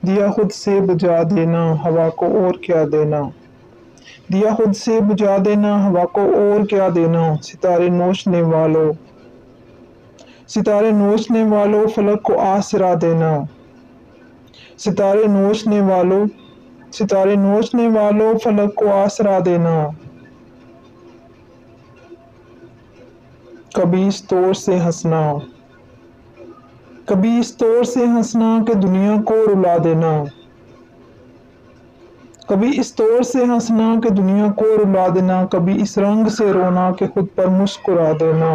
دیا خود سے بجھا دینا ہوا کو اور کیا دینا، دیا خود سے بجھا دینا ہوا کو اور کیا دینا، ستارے نوچنے والوں، ستارے نوچنے والوں فلک کو آسرا دینا، ستارے نوچنے والوں، ستارے نوچنے والوں فلک کو آسرا دینا، کبھی اس طور سے ہنسنا، کبھی اس طور سے ہنسنا کہ دنیا کو رلا دینا، کبھی اس طور سے ہنسنا کہ دنیا کو رلا دینا، کبھی اس رنگ سے رونا کہ خود پر مسکرا دینا،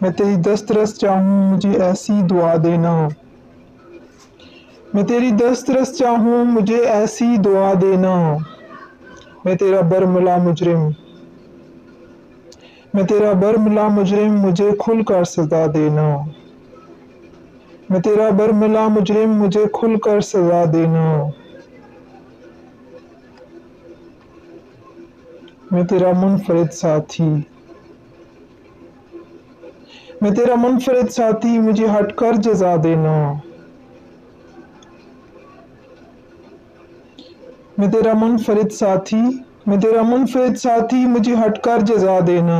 میں تیری دسترس چاہوں مجھے ایسی دعا دینا، میں تیری دسترس چاہوں مجھے ایسی دعا دینا، میں تیرا برملا مجرم، میں تیرا برملا مجرم مجھے کھل کر سزا دینا، میں تیرا برملا مجرم مجھے کھل کر سزا دینا، میں تیرا منفرد ساتھی، میں تیرا منفرد ساتھی مجھے ہٹ کر جزا دینا، میں تیرا منفرد ساتھی، میں تیرا منفرد ساتھی مجھے ہٹ کر جزا دینا،